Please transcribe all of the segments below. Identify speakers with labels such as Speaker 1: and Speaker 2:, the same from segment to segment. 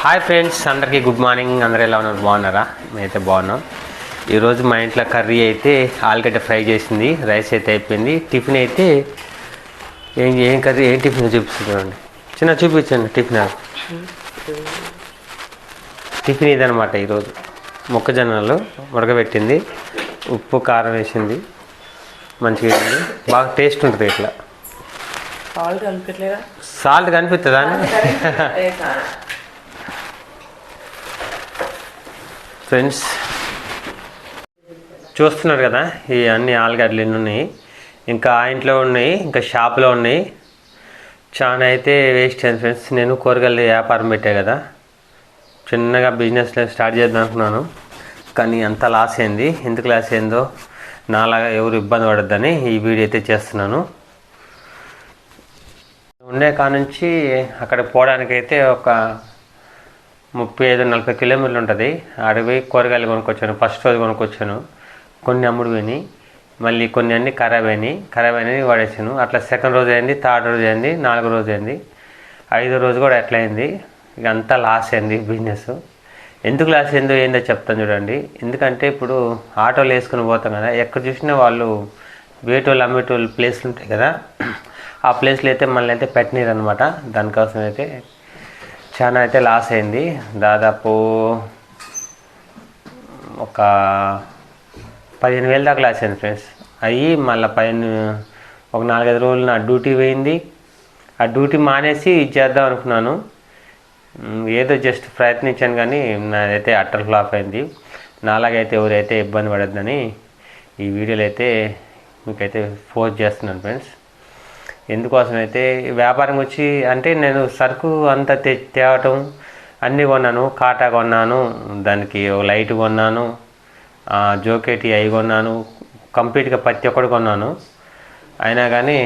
Speaker 1: Hi friends, అందరికీ good morning. అందరూ ఎలా ఉన్నారు? బాగున్నారా? మేమైతే బాగున్నాం. ఈరోజు మా ఇంట్లో కర్రీ అయితే ఆలుగడ్డ ఫ్రై చేసింది, రైస్ అయితే అయిపోయింది. టిఫిన్ అయితే ఏం కర్రీ ఏం టిఫిన్ చూపిస్తుంది చిన్న చూపించండి. టిఫిన్ ఇదనమాట. ఈరోజు మొక్కజొన్నలు ఉడకబెట్టింది, ఉప్పు కారం వేసింది, మంచిగా వేసింది. బాగా టేస్ట్ ఉంటుంది. ఇట్లా సాల్ట్ కనిపిస్తుందా? ఫ్రెండ్స్ చూస్తున్నారు కదా, ఈ అన్ని ఆలుగడ్డలు ఎన్ని ఉన్నాయి, ఇంకా ఆ ఇంట్లో ఉన్నాయి, ఇంకా షాప్లో ఉన్నాయి. చాలా అయితే వేస్ట్ అయింది ఫ్రెండ్స్. నేను కూరగాయల వ్యాపారం పెట్టా కదా, చిన్నగా బిజినెస్లో స్టార్ట్ చేద్దాం అనుకున్నాను, కానీ అంత లాస్ అయింది. ఎందుకు లాస్ అయిందో నాలాగా ఎవరు ఇబ్బంది పడద్దని ఈ వీడియో అయితే చేస్తున్నాను. ఉండే కానుంచి అక్కడ పోవడానికైతే ఒక 35-40 కిలోమీటర్లు ఉంటుంది. అడవి కూరగాయలు కొనుక్కొచ్చాను. ఫస్ట్ రోజు కొనుక్కొచ్చాను, కొన్ని అమ్ముడు పోయినాయి, మళ్ళీ కొన్ని అన్నీ ఖరాబ్ అయినాయి వాడేసాను. అట్లా సెకండ్ రోజు అయింది, థర్డ్ రోజు అయింది, 4వ రోజు అయింది, 5వ రోజు కూడా ఎట్లా అయింది. ఇక అంతా లాస్ అయింది బిజినెస్. ఎందుకు లాస్ అయిందో ఏందో చెప్తాను చూడండి. ఎందుకంటే ఇప్పుడు ఆటోలు వేసుకుని పోతాం కదా, ఎక్కడ చూసినా వాళ్ళు వేటోళ్ళు అమ్మేటోళ్ళు ప్లేస్లు ఉంటాయి కదా, ఆ ప్లేస్లో అయితే మళ్ళీ అయితే పెట్టనీరు అనమాట. దానికోసం అయితే చాలా అయితే లాస్ అయింది. దాదాపు ఒక 15,000 దాకా లాస్ అయింది ఫ్రెండ్స్. అయ్యి మళ్ళీ ఒక 4-5 రోజులు నా డ్యూటీ పోయింది. ఆ డ్యూటీ మానేసి చేద్దాం అనుకున్నాను. ఏదో జస్ట్ ప్రయత్నించాను, కానీ నాదైతే అట్టర్ ఫ్లాప్ అయింది. నాలాగైతే ఎవరైతే ఇబ్బంది పడద్దని ఈ వీడియోలో అయితే మీకైతే పోస్ట్ చేస్తున్నాను ఫ్రెండ్స్. ఎందుకోసం అయితే వ్యాపారం వచ్చి అంటే నేను సరుకు అంతా తేవటం అన్నీ కొన్నాను. కాటా కొన్నాను, దానికి లైట్ కొన్నాను, జోకేటి అవి కొన్నాను, కంప్లీట్గా ప్రతి ఒక్కటి కొన్నాను. అయినా కానీ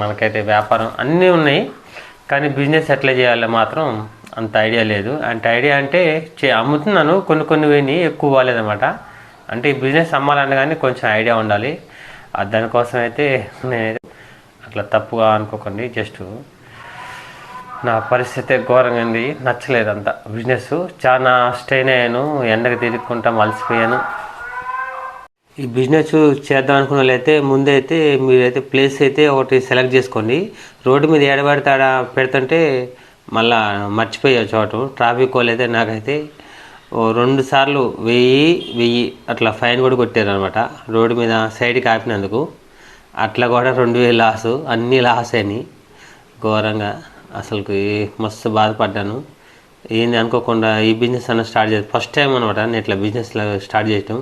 Speaker 1: మనకైతే వ్యాపారం అన్నీ ఉన్నాయి, కానీ బిజినెస్ ఎట్లా చేయాలో మాత్రం అంత ఐడియా లేదు. ఐడియా అంటే అమ్ముతున్నాను, కొన్ని పోయినాయి, ఎక్కువ పోలేదన్నమాట. అంటే ఈ బిజినెస్ అమ్మాలన్నా కానీ కొంచెం ఐడియా ఉండాలి. దానికోసం అయితే నేనైతే అట్లా తప్పుగా అనుకోకండి. జస్ట్ నా పరిస్థితి ఘోరంగా ఉంది, నచ్చలేదు అంత బిజినెస్. చాలా స్ట్రెయిన్ అయ్యాను, ఎండకు తిరుగుకుంటా అలసిపోయాను. ఈ బిజినెస్ చేద్దాం అనుకున్న వాళ్ళైతే ముందైతే మీరైతే ప్లేస్ అయితే ఒకటి సెలెక్ట్ చేసుకోండి. రోడ్డు మీద ఏడబడితే ఆడ పెడుతుంటే మళ్ళా మర్చిపోయే చోటు. ట్రాఫిక్ వాళ్ళు అయితే నాకైతే 2 సార్లు 1000 అట్లా ఫైన్ కూడా కొట్టారు అనమాట, రోడ్డు మీద సైడ్కి ఆపినందుకు. అట్లా కూడా 2,000 లాసు, అన్నీ లాస్ అయినాయి ఘోరంగా. అసలుకి మస్తు బాధపడ్డాను. ఏంది అనుకోకుండా ఈ బిజినెస్ అన్న స్టార్ట్ చేసి ఫస్ట్ టైం అనమాట నేను ఇట్లా బిజినెస్లో స్టార్ట్ చేయటం.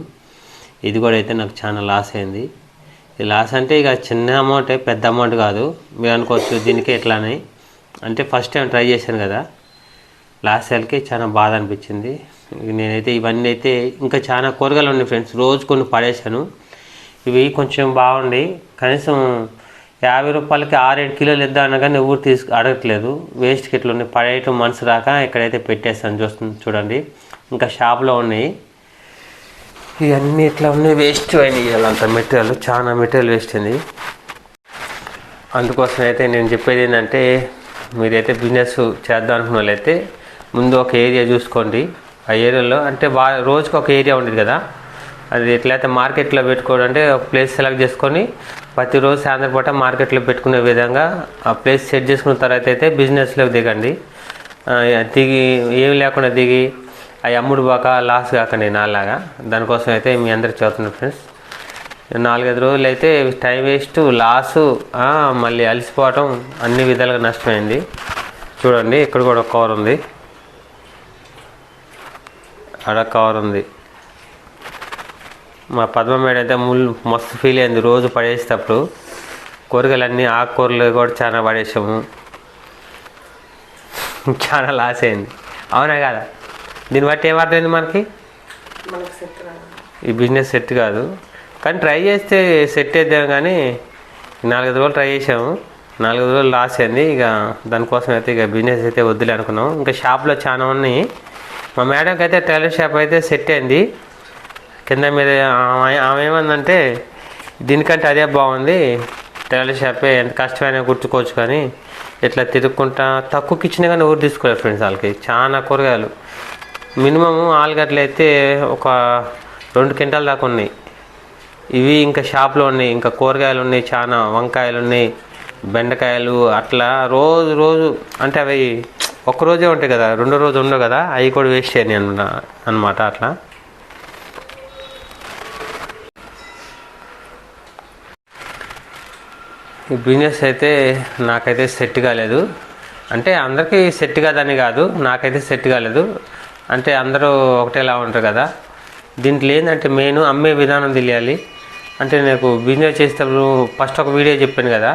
Speaker 1: ఇది కూడా అయితే నాకు చాలా లాస్ అయింది. ఈ లాస్ అంటే ఇక చిన్న అమౌంటే, పెద్ద అమౌంట్ కాదు. మీరు అనుకోవచ్చు దీనికే ఎట్లానే, అంటే ఫస్ట్ టైం ట్రై చేశాను కదా, లాస్ అయ్యాలకి చాలా బాధ అనిపించింది. నేనైతే ఇవన్నీ అయితే ఇంకా చాలా కూరగాయలు ఉన్నాయి ఫ్రెండ్స్, రోజు కొన్ని పడేశాను. ఇవి కొంచెం బాగుండి కనీసం 50 రూపాయలకి 6-7 కిలోలు ఇద్దామన్నా కానీ ఎవరు అడగట్లేదు. వేస్ట్కి ఇట్లా ఉన్నాయి, పడేయటం మనసు రాక ఇక్కడైతే పెట్టేస్తాను. చూడండి, ఇంకా షాప్లో ఉన్నాయి. ఇవన్నీ ఇట్లా ఉన్నాయి, వేస్ట్ అయినాయి. అంత మెటీరియల్, చాలా మెటీరియల్ వేస్ట్ అయింది. అందుకోసం అయితే నేను చెప్పేది ఏంటంటే, మీరైతే బిజినెస్ చేద్దాం అనుకున్న వాళ్ళైతే ముందు ఒక ఏరియా చూసుకోండి. ఆ ఏరియాలో అంటే రోజుకి ఒక ఏరియా ఉండేది కదా, అది ఎట్లయితే మార్కెట్లో పెట్టుకోవడం అంటే ఒక ప్లేస్ సెలెక్ట్ చేసుకొని ప్రతిరోజు సాయంత్రం పూట మార్కెట్లో పెట్టుకునే విధంగా ఆ ప్లేస్ సెట్ చేసుకున్న తర్వాత అయితే బిజినెస్లోకి దిగండి. దిగి ఏమి లేకుండా దిగి అవి అమ్ముడు బాక లాస్ కాకండి నాలాగా. దానికోసం అయితే మీ అందరికి చెప్తున్నాను ఫ్రెండ్స్. 4-5 రోజులు అయితే టైం వేస్ట్, లాసు, మళ్ళీ అలసిపోవటం, అన్ని విధాలుగా నష్టమైంది. చూడండి, ఇక్కడ కూడా ఒక కవర్ ఉంది, ఆడ కవర్ ఉంది. మా పద్మ మేడ అయితే మస్తు ఫీల్ అయింది రోజు పడేసేటప్పుడు. కూరగాయలన్నీ ఆకుకూరలు కూడా చాలా పడేసాము, చాలా లాస్ అయింది. అవునా కదా? దీన్ని బట్టి ఏమర్థమైంది మనకి, ఈ బిజినెస్ సెట్ కాదు. కానీ ట్రై చేస్తే సెట్ అవుతాం, కానీ 4-5 రోజులు ట్రై చేసాము, 4 రోజులు లాస్ అయింది. ఇక దానికోసం అయితే ఇక బిజినెస్ అయితే వద్దులే అనుకున్నాం. ఇంకా షాప్లో చాలా ఉన్నాయి. మా మేడంకి అయితే టైలర్ షాప్ అయితే సెట్ అయింది. కింద మీద ఆమె ఏమందంటే, దీనికంటే అదే బాగుంది, టైలర్ షాపే, ఎంత కష్టమైనా కుట్టుకోవచ్చు, కానీ ఇట్లా తిరుగుకుంటా తక్కువకి ఇచ్చినా కానీ ఊరు తీసుకోలేదు ఫ్రెండ్స్. వాళ్ళకి చాలా కూరగాయలు మినిమం ఆలుగడ్డలు అయితే ఒక 2 క్వింటాల దాకా ఉన్నాయి. ఇవి ఇంకా షాప్లో ఉన్నాయి, ఇంకా కూరగాయలు ఉన్నాయి, చాలా వంకాయలు ఉన్నాయి, బెండకాయలు. అట్లా రోజు అంటే అవి ఒక్కరోజే ఉంటాయి కదా, 2వ రోజు ఉండవు కదా, అవి కూడా వేస్ట్ చేయని అనమాట. అట్లా ఈ బిజినెస్ అయితే నాకైతే సెట్ కాలేదు. అంటే అందరికీ సెట్ కాదని కాదు, నాకైతే సెట్ కాలేదు. అంటే అందరూ ఒకటేలా ఉంటారు కదా. దీంట్లో ఏంటంటే మెయిన్ అమ్మే విధానం తెలియాలి. అంటే నాకు బిజినెస్ చేసేటప్పుడు ఫస్ట్ ఒక వీడియో చెప్పాను కదా,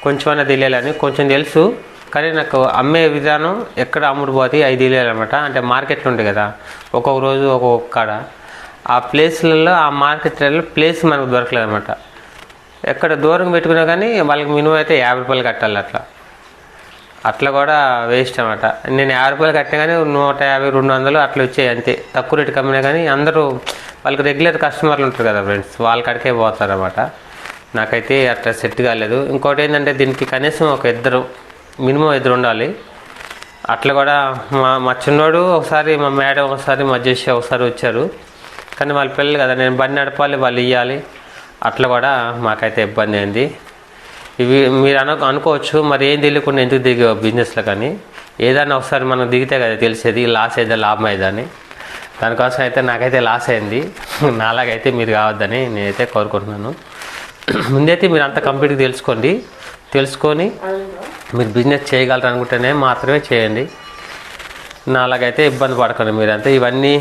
Speaker 1: కొంచెమైనా తెలియాలని. కొంచెం తెలుసు కానీ నాకు అమ్మే విధానం ఎక్కడ అమ్ముడుపోతే అవి తెలియాలన్నమాట. అంటే మార్కెట్లు ఉంటాయి కదా, ఒక్కొక్క రోజు ఒక్కొక్క కాడ, ఆ ప్లేస్లలో ఆ మార్కెట్లలో ప్లేస్ మనకు దొరకలేదు అనమాట. ఎక్కడ దూరం పెట్టుకున్నా కానీ వాళ్ళకి మినిమం అయితే 50 రూపాయలు కట్టాలి. అట్లా కూడా వేస్ట్ అనమాట. నేను 50 రూపాయలు కట్టినా కానీ 150, 200 అట్లా వచ్చాయి అంతే. తక్కువ రేటు కమ్మినా కానీ అందరూ వాళ్ళకి రెగ్యులర్ కస్టమర్లు ఉంటారు కదా ఫ్రెండ్స్, వాళ్ళ కాడికే పోతారన్నమాట. నాకైతే అట్లా సెట్ కాలేదు. ఇంకోటి ఏంటంటే దీనికి కనీసం మినిమం 2 ఉండాలి. అట్లా కూడా మా చిన్నోడు ఒకసారి, మా మేడం ఒకసారి, మా జెస్సి ఒకసారి వచ్చారు. కానీ వాళ్ళ పిల్లలు కదా, నేను బండి నడపాలి, వాళ్ళు ఇవ్వాలి. అట్లా కూడా మాకైతే ఇబ్బంది అయింది. ఇవి మీరు అనుకోవచ్చు మరి ఏం తెలియకుండా ఎందుకు దిగావు బిజినెస్లో. కానీ ఏదైనా ఒకసారి మనం దిగితే కదా తెలిసేది లాస్ అయితే లాభం అయ్యేదని. దానికోసం అయితే నాకైతే లాస్ అయింది. నాలాగైతే మీరు కావద్దని నేనైతే కోరుకుంటున్నాను. ముందైతే మీరు అంత కంప్లీట్గా తెలుసుకొని మీరు బిజినెస్ చేయగలరు అనుకుంటేనే మాత్రమే చేయండి. నాలాగైతే ఇబ్బంది పడకండి మీరంతా. ఇవన్నీ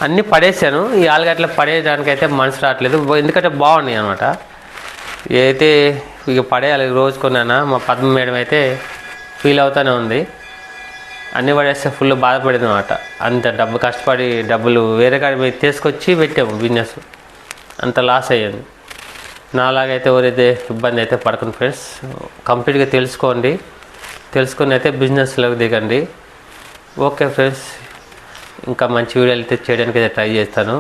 Speaker 1: అన్నీ పడేసాను. ఈ ఆలుగడ్డలు పడేయడానికైతే మనసు రావట్లేదు, ఎందుకంటే బాగున్నాయి అనమాట. అయితే ఇక పడేయాలి రోజు కొన్నానా. మా పద్మ మేడం అయితే ఫీల్ అవుతూనే ఉంది. అన్నీ పడేస్తే ఫుల్ బాధపడింది అనమాట. అంత కష్టపడి డబ్బులు వేరే కాడి మీద తీసుకొచ్చి పెట్టాము బిజినెస్, అంత లాస్ అయ్యింది. నాలాగైతే ఎవరైతే ఇబ్బంది అయితే పడకండి ఫ్రెండ్స్. కంప్లీట్గా తెలుసుకొని అయితే బిజినెస్లోకి దిగండి. ఓకే ఫ్రెండ్స్, ఇంకా మంచి వీడియోలు అయితే చేయడానికి అయితే ట్రై చేస్తాను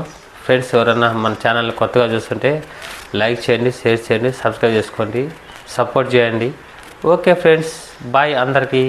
Speaker 1: ఫ్రెండ్స్. ఎవరన్నా మన ఛానల్ కొత్తగా చూస్తుంటే లైక్ చేయండి, షేర్ చేయండి, సబ్స్క్రైబ్ చేసుకోండి, సపోర్ట్ చేయండి. ఓకే ఫ్రెండ్స్, బాయ్ అందరికీ.